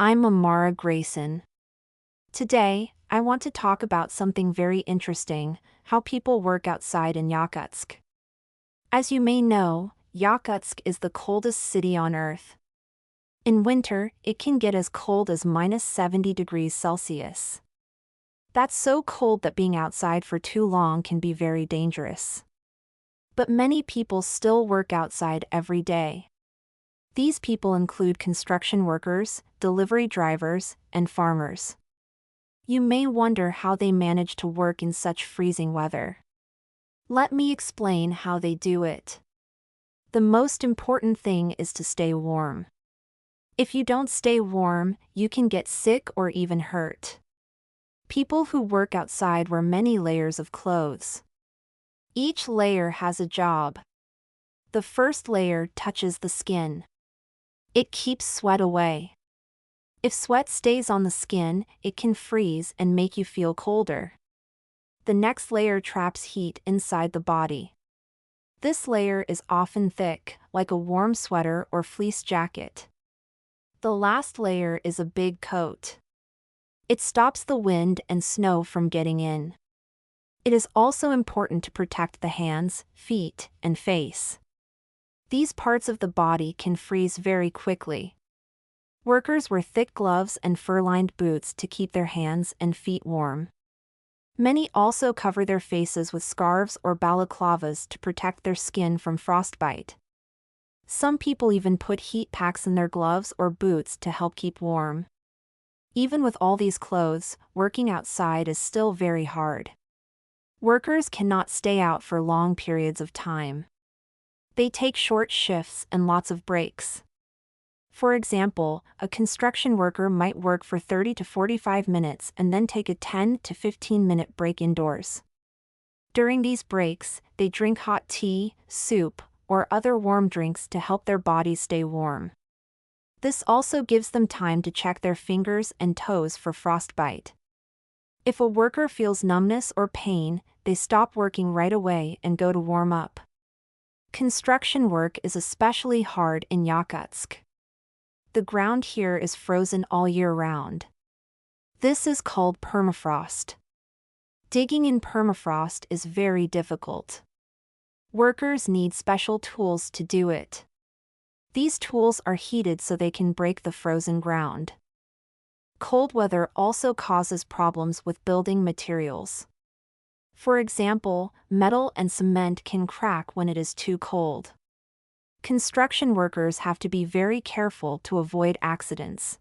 I'm Amara Greyson. Today, I want to talk about something very interesting: how people work outside in Yakutsk. As you may know, Yakutsk is the coldest city on Earth. In winter, it can get as cold as -70 degrees Celsius. That's so cold that being outside for too long can be very dangerous. But many people still work outside every day. These people include construction workers, delivery drivers, and farmers. You may wonder how they manage to work in such freezing weather. Let me explain how they do it. The most important thing is to stay warm. If you don't stay warm, you can get sick or even hurt. People who work outside wear many layers of clothes. Each layer has a job. The first layer touches the skin. It keeps sweat away. If sweat stays on the skin, it can freeze and make you feel colder. The next layer traps heat inside the body. This layer is often thick, like a warm sweater or fleece jacket. The last layer is a big coat. It stops the wind and snow from getting in. It is also important to protect the hands, feet, and face. These parts of the body can freeze very quickly. Workers wear thick gloves and fur-lined boots to keep their hands and feet warm. Many also cover their faces with scarves or balaclavas to protect their skin from frostbite. Some people even put heat packs in their gloves or boots to help keep warm. Even with all these clothes, working outside is still very hard. Workers cannot stay out for long periods of time. They take short shifts and lots of breaks. For example, a construction worker might work for 30 to 45 minutes and then take a 10 to 15-minute break indoors. During these breaks, they drink hot tea, soup, or other warm drinks to help their bodies stay warm. This also gives them time to check their fingers and toes for frostbite. If a worker feels numbness or pain, they stop working right away and go to warm up. Construction work is especially hard in Yakutsk. The ground here is frozen all year round. This is called permafrost. Digging in permafrost is very difficult. Workers need special tools to do it. These tools are heated so they can break the frozen ground. Cold weather also causes problems with building materials. For example, metal and cement can crack when it is too cold. Construction workers have to be very careful to avoid accidents.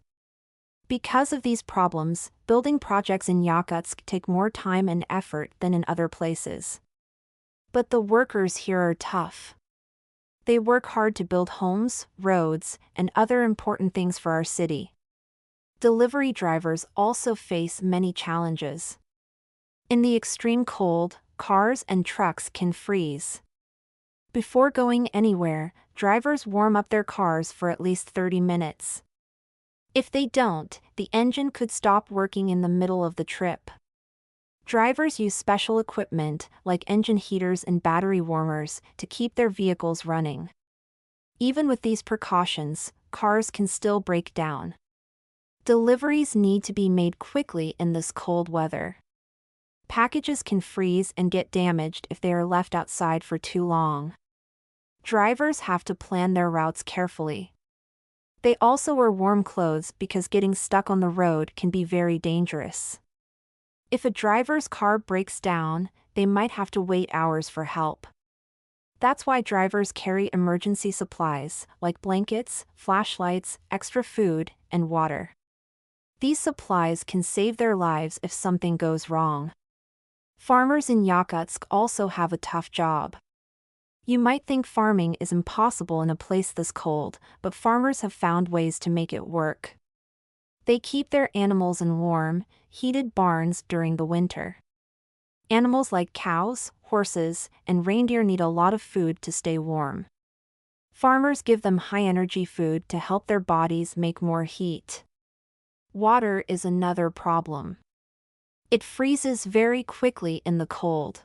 Because of these problems, building projects in Yakutsk take more time and effort than in other places. But the workers here are tough. They work hard to build homes, roads, and other important things for our city. Delivery drivers also face many challenges. In the extreme cold, cars and trucks can freeze. Before going anywhere, drivers warm up their cars for at least 30 minutes. If they don't, the engine could stop working in the middle of the trip. Drivers use special equipment, like engine heaters and battery warmers, to keep their vehicles running. Even with these precautions, cars can still break down. Deliveries need to be made quickly in this cold weather. Packages can freeze and get damaged if they are left outside for too long. Drivers have to plan their routes carefully. They also wear warm clothes because getting stuck on the road can be very dangerous. If a driver's car breaks down, they might have to wait hours for help. That's why drivers carry emergency supplies, like blankets, flashlights, extra food, and water. These supplies can save their lives if something goes wrong. Farmers in Yakutsk also have a tough job. You might think farming is impossible in a place this cold, but farmers have found ways to make it work. They keep their animals in warm, heated barns during the winter. Animals like cows, horses, and reindeer need a lot of food to stay warm. Farmers give them high-energy food to help their bodies make more heat. Water is another problem. It freezes very quickly in the cold.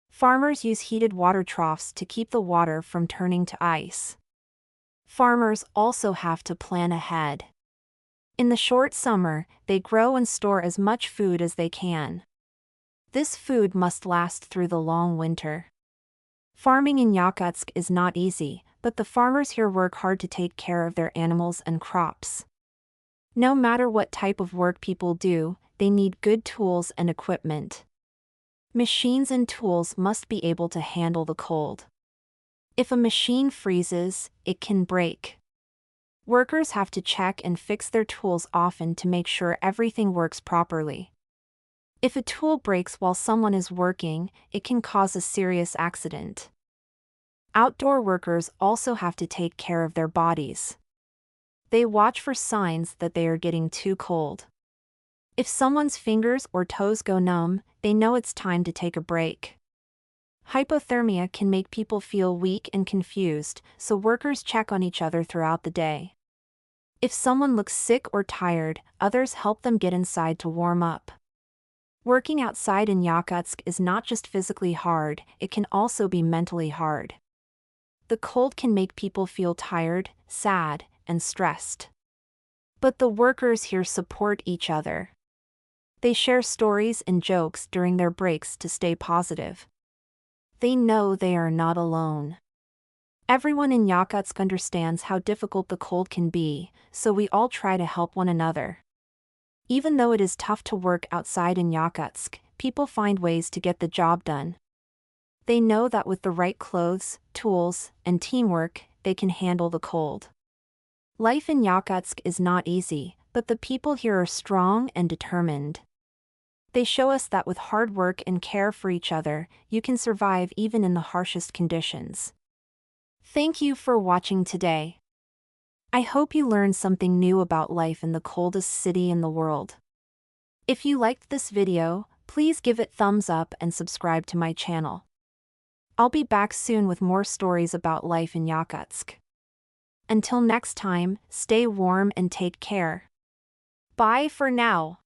Farmers use heated water troughs to keep the water from turning to ice. Farmers also have to plan ahead. In the short summer, they grow and store as much food as they can. This food must last through the long winter. Farming in Yakutsk is not easy, but the farmers here work hard to take care of their animals and crops. No matter what type of work people do, they need good tools and equipment. Machines and tools must be able to handle the cold. If a machine freezes, it can break. Workers have to check and fix their tools often to make sure everything works properly. If a tool breaks while someone is working, it can cause a serious accident. Outdoor workers also have to take care of their bodies. They watch for signs that they are getting too cold. If someone's fingers or toes go numb, they know it's time to take a break. Hypothermia can make people feel weak and confused, so workers check on each other throughout the day. If someone looks sick or tired, others help them get inside to warm up. Working outside in Yakutsk is not just physically hard, it can also be mentally hard. The cold can make people feel tired, sad, and stressed. But the workers here support each other. They share stories and jokes during their breaks to stay positive. They know they are not alone. Everyone in Yakutsk understands how difficult the cold can be, so we all try to help one another. Even though it is tough to work outside in Yakutsk, people find ways to get the job done. They know that with the right clothes, tools, and teamwork, they can handle the cold. Life in Yakutsk is not easy, but the people here are strong and determined. They show us that with hard work and care for each other, you can survive even in the harshest conditions. Thank you for watching today. I hope you learned something new about life in the coldest city in the world. If you liked this video, please give it thumbs up and subscribe to my channel. I'll be back soon with more stories about life in Yakutsk. Until next time, stay warm and take care. Bye for now.